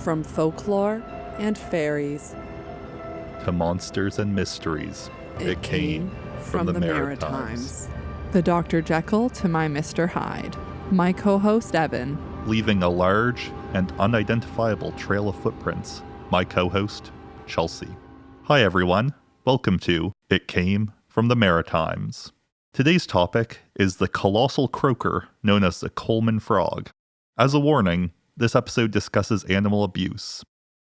From folklore and fairies to monsters and mysteries, it came from the Maritimes. The Dr. Jekyll to my Mr. Hyde. My co-host Evan. Leaving a large and unidentifiable trail of footprints. My co-host, Chelsea. Hi everyone, welcome to It Came From The Maritimes. Today's topic is the colossal croaker known as the Coleman Frog. As a warning, this episode discusses animal abuse.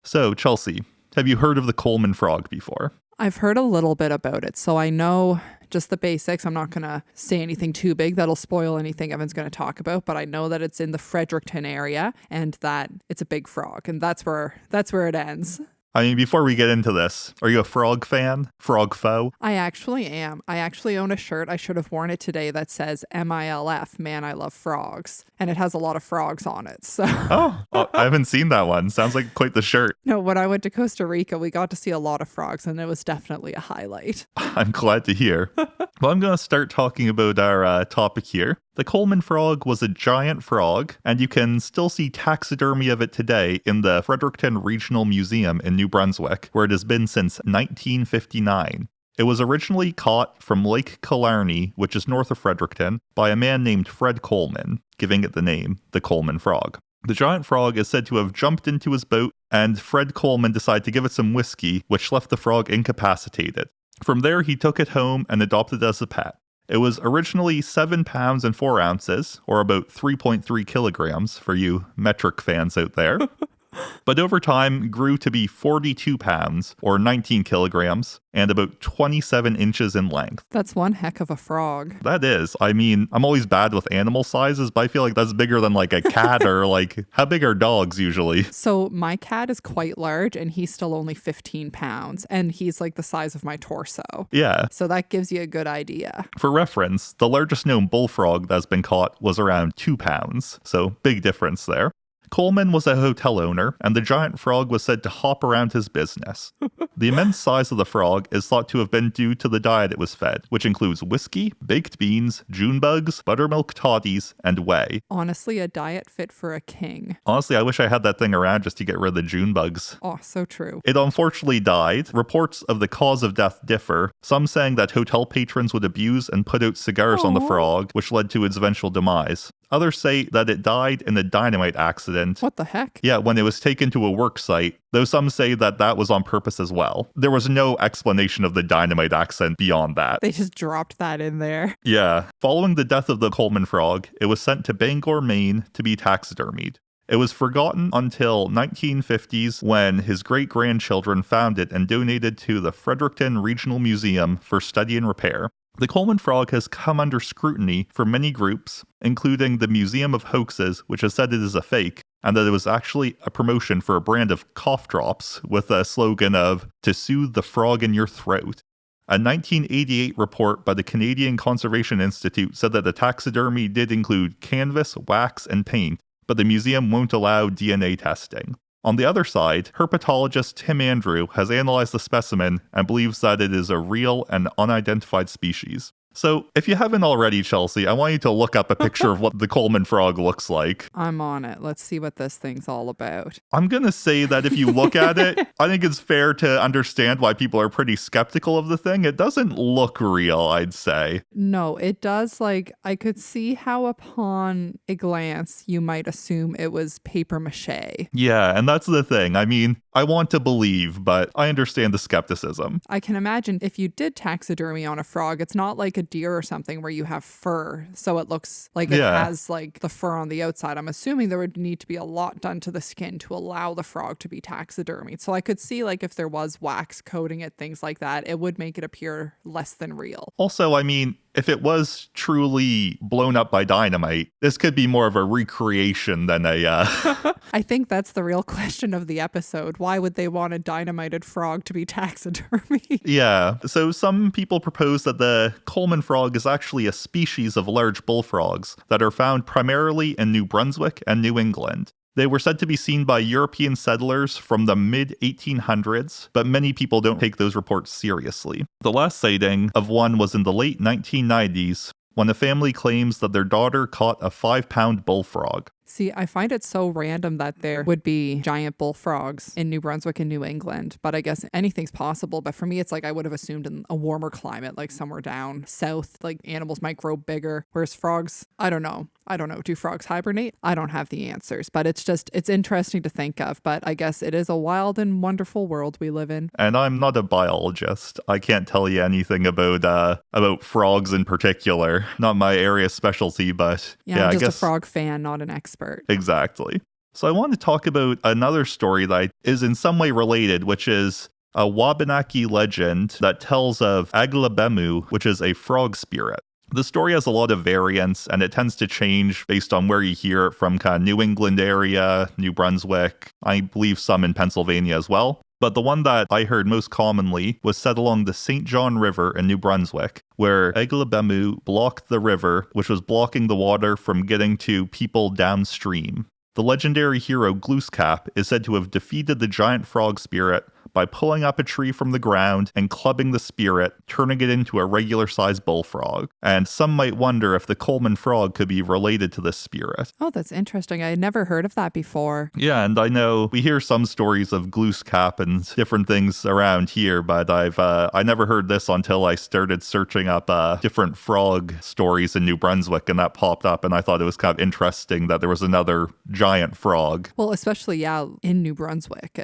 So, Chelsea, have you heard of the Coleman Frog before? I've heard a little bit about it, so I know just the basics. I'm not going to say anything too big that'll spoil anything Evan's going to talk about, but I know that it's in the Fredricton area and that it's a big frog, and that's where it ends. I mean, before we get into this, are you a frog fan? Frog foe? I actually am. I actually own a shirt. I should have worn it today that says MILF, Man, I Love Frogs. And it has a lot of frogs on it. So. Oh, I haven't seen that one. Sounds like quite the shirt. No, when I went to Costa Rica, we got to see a lot of frogs, and it was definitely a highlight. I'm glad to hear. Well, I'm going to start talking about our topic here. The Coleman Frog was a giant frog, and you can still see taxidermy of it today in the Fredricton Region Museum in New Brunswick, where it has been since 1959. It was originally caught from Lake Killarney, which is north of Fredericton, by a man named Fred Coleman, giving it the name, the Coleman Frog. The giant frog is said to have jumped into his boat, and Fred Coleman decided to give it some whiskey, which left the frog incapacitated. From there, he took it home and adopted it as a pet. It was originally 7 pounds and 4 ounces, or about 3.3 kilograms for you metric fans out there. But over time grew to be 42 pounds, or 19 kilograms, and about 27 inches in length. That's one heck of a frog. That is. I mean, I'm always bad with animal sizes, but I feel like that's bigger than like a cat or like, how big are dogs usually? So my cat is quite large and he's still only 15 pounds and he's like the size of my torso. Yeah. So that gives you a good idea. For reference, the largest known bullfrog that's been caught was around 2 pounds. So big difference there. Coleman was a hotel owner, and the giant frog was said to hop around his business. The immense size of the frog is thought to have been due to the diet it was fed, which includes whiskey, baked beans, June bugs, buttermilk toddies, and whey. Honestly, a diet fit for a king. Honestly, I wish I had that thing around just to get rid of the June bugs. Oh, so true. It unfortunately died. Reports of the cause of death differ, some saying that hotel patrons would abuse and put out cigars on the frog, which led to its eventual demise. Others say that it died in a dynamite accident. What the heck? Yeah, when it was taken to a work site, though some say that that was on purpose as well. There was no explanation of the dynamite accident beyond that. They just dropped that in there. Yeah. Following the death of the Coleman Frog, it was sent to Bangor, Maine to be taxidermied. It was forgotten until 1950s when his great-grandchildren found it and donated to the Fredricton Region Museum for study and repair. The Coleman Frog has come under scrutiny from many groups, including the Museum of Hoaxes, which has said it is a fake, and that it was actually a promotion for a brand of cough drops with a slogan of, "To soothe the frog in your throat." A 1988 report by the Canadian Conservation Institute said that the taxidermy did include canvas, wax, and paint, but the museum won't allow DNA testing. On the other side, herpetologist Tim Andrew has analyzed the specimen and believes that it is a real and unidentified species. So, if you haven't already, Chelsea, I want you to look up a picture of what the Coleman Frog looks like. I'm on it. Let's see what this thing's all about. I'm going to say that if you look at it, I think it's fair to understand why people are pretty skeptical of the thing. It doesn't look real, I'd say. No, it does. I could see how upon a glance you might assume it was paper mache. Yeah, and that's the thing. I mean, I want to believe, but I understand the skepticism. I can imagine if you did taxidermy on a frog, it's not like a deer or something where you have fur, so it looks like it has like the fur on the outside. I'm assuming there would need to be a lot done to the skin to allow the frog to be taxidermied. So I could see like if there was wax coating it, things like that, it would make it appear less than real. Also, I mean, if it was truly blown up by dynamite, this could be more of a recreation than a... I think that's the real question of the episode. Why would they want a dynamited frog to be taxidermy? Yeah, so some people propose that the Coleman frog is actually a species of large bullfrogs that are found primarily in New Brunswick and New England. They were said to be seen by European settlers from the mid-1800s, but many people don't take those reports seriously. The last sighting of one was in the late 1990s, when a family claims that their daughter caught a 5-pound bullfrog. See, I find it so random that there would be giant bullfrogs in New Brunswick and New England, but I guess anything's possible. But for me, it's like I would have assumed in a warmer climate, like somewhere down south, like animals might grow bigger, whereas frogs, I don't know. Do frogs hibernate? I don't have the answers, but it's interesting to think of. But I guess it is a wild and wonderful world we live in. And I'm not a biologist. I can't tell you anything about frogs in particular. Not my area of specialty, but yeah, I'm I just guess a frog fan, not an expert. Exactly. So I want to talk about another story that is in some way related, which is a Wabanaki legend that tells of Aglabemu, which is a frog spirit. The story has a lot of variants, and it tends to change based on where you hear it from, kind of New England area, New Brunswick, I believe some in Pennsylvania as well. But the one that I heard most commonly was set along the St. John River in New Brunswick, where Aglabemu blocked the river, which was blocking the water from getting to people downstream. The legendary hero Glooscap is said to have defeated the giant frog spirit by pulling up a tree from the ground and clubbing the spirit, turning it into a regular-sized bullfrog. And some might wonder if the Coleman Frog could be related to this spirit. Oh, that's interesting. I had never heard of that before. Yeah, and I know we hear some stories of Glooscap and different things around here, but I never heard this until I started searching up different frog stories in New Brunswick, and that popped up, and I thought it was kind of interesting that there was another giant frog. Well, especially, in New Brunswick,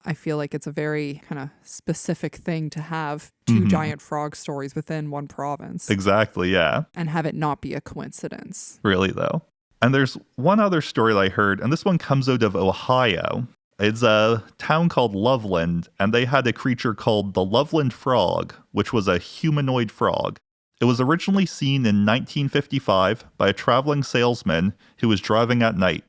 I feel like it's a very kind of specific thing to have two giant frog stories within one province. Exactly, yeah. And have it not be a coincidence. Really, though. And there's one other story that I heard, and this one comes out of Ohio. It's a town called Loveland, and they had a creature called the Loveland Frog, which was a humanoid frog. It was originally seen in 1955 by a traveling salesman who was driving at night.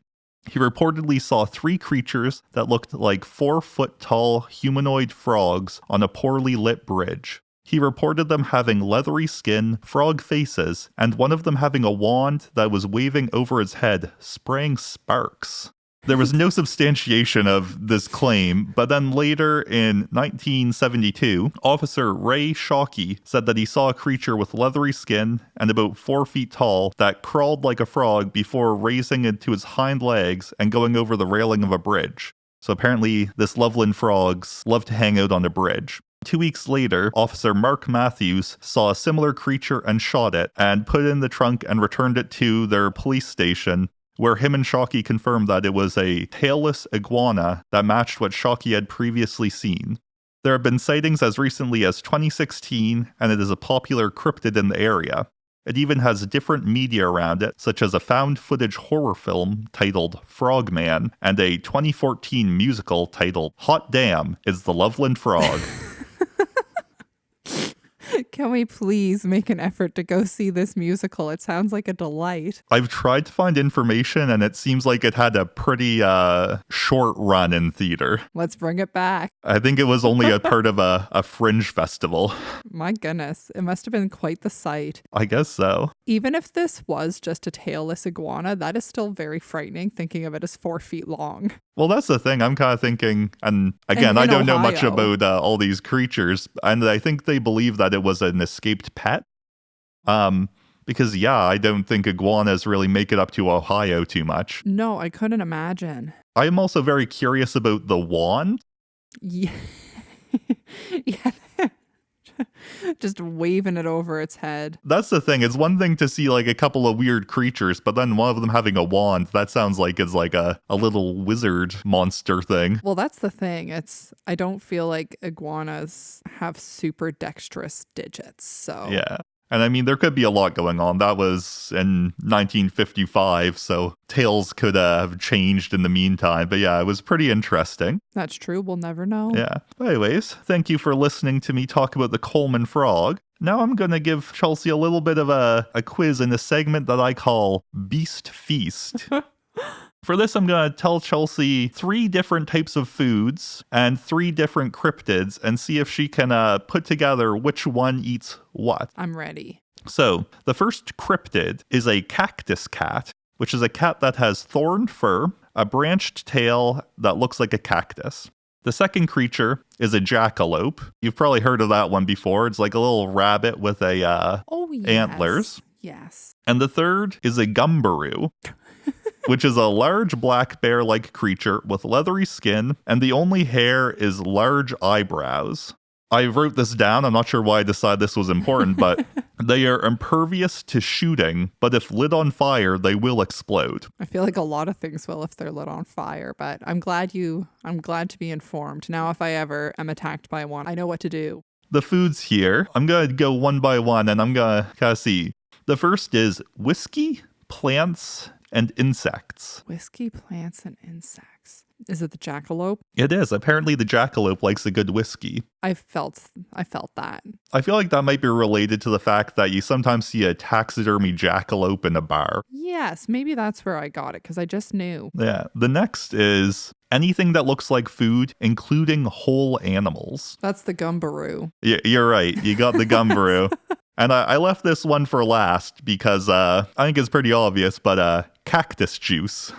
He reportedly saw 3 creatures that looked like 4-foot-tall humanoid frogs on a poorly lit bridge. He reported them having leathery skin, frog faces, and one of them having a wand that was waving over its head, spraying sparks. There was no substantiation of this claim, but then later in 1972, Officer Ray Shockey said that he saw a creature with leathery skin and about 4 feet tall that crawled like a frog before raising into its hind legs and going over the railing of a bridge. So apparently this Loveland frogs love to hang out on the bridge. 2 weeks later, Officer Mark Matthews saw a similar creature and shot it and put it in the trunk and returned it to their police station, where him and Shockey confirmed that it was a tailless iguana that matched what Shockey had previously seen. There have been sightings as recently as 2016, and it is a popular cryptid in the area. It even has different media around it, such as a found footage horror film titled Frogman, and a 2014 musical titled Hot Damn, It's the Loveland Frog. Can we please make an effort to go see this musical? It sounds like a delight. I've tried to find information, and it seems like it had a pretty short run in theater. Let's bring it back. I think it was only a part of a fringe festival. My goodness, it must have been quite the sight. I guess so. Even if this was just a tailless iguana, that is still very frightening, thinking of it as 4 feet long. Well, that's the thing. I'm kind of thinking, and again, I don't know much about all these creatures, and I think they believe that it was an escaped pet. Because, I don't think iguanas really make it up to Ohio too much. No, I couldn't imagine. I'm also very curious about the wand. Yeah. Yeah. Just waving it over its head. That's the thing. It's one thing to see like a couple of weird creatures, but then one of them having a wand, that sounds like it's like a little wizard monster thing. Well, that's the thing. I don't feel like iguanas have super dexterous digits, so. Yeah. And I mean, there could be a lot going on. That was in 1955, so tales could have changed in the meantime. But yeah, it was pretty interesting. That's true. We'll never know. Yeah. But anyways, thank you for listening to me talk about the Coleman Frog. Now I'm going to give Chelsea a little bit of a quiz in a segment that I call Beast Feast. For this, I'm going to tell Chelsea 3 different types of foods and 3 different cryptids and see if she can put together which one eats what. I'm ready. So, the first cryptid is a cactus cat, which is a cat that has thorned fur, a branched tail that looks like a cactus. The second creature is a jackalope. You've probably heard of that one before. It's like a little rabbit with yes. antlers. Yes. And the third is a gumbaroo. which is a large black bear-like creature with leathery skin, and the only hair is large eyebrows. I wrote this down. I'm not sure why I decided this was important, but they are impervious to shooting, but if lit on fire, they will explode. I feel like a lot of things will if they're lit on fire, but I'm glad to be informed. Now, if I ever am attacked by one, I know what to do. The foods here, I'm going to go one by one, and I'm going to kind of see. The first is whiskey, plants, and insects. Whiskey, plants, and insects. Is it the jackalope? It is. Apparently the jackalope likes a good whiskey. I felt that. I feel like that might be related to the fact that you sometimes see a taxidermy jackalope in a bar. Yes, maybe that's where I got it, because I just knew. Yeah. The next is anything that looks like food, including whole animals. That's the gumbaroo. Yeah, you're right. You got the gumbaroo. And I left this one for last because I think it's pretty obvious, but cactus juice.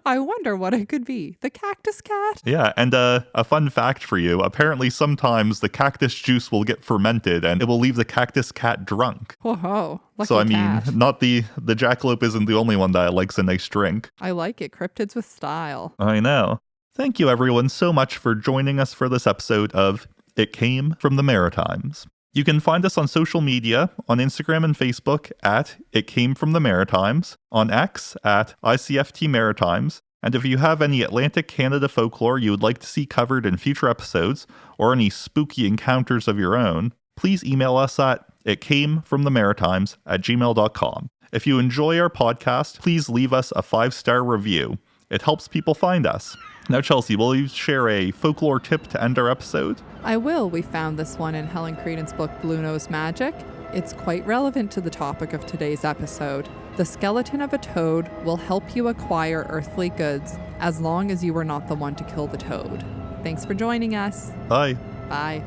I wonder what it could be. The cactus cat? Yeah, and a fun fact for you. Apparently, sometimes the cactus juice will get fermented and it will leave the cactus cat drunk. Whoa, lucky so, I mean, cat. not the jackalope isn't the only one that likes a nice drink. I like it. Cryptids with style. I know. Thank you, everyone, so much for joining us for this episode of It Came From The Maritimes. You can find us on social media, on Instagram and Facebook at It Came From The Maritimes, on X at ICFT Maritimes, and if you have any Atlantic Canada folklore you would like to see covered in future episodes, or any spooky encounters of your own, please email us at itcameFromTheMaritimes@gmail.com. If you enjoy our podcast, please leave us a 5-star review. It helps people find us. Now, Chelsea, will you share a folklore tip to end our episode? I will. We found this one in Helen Creedon's book, Blue Nose Magic. It's quite relevant to the topic of today's episode. The skeleton of a toad will help you acquire earthly goods as long as you were not the one to kill the toad. Thanks for joining us. Bye. Bye.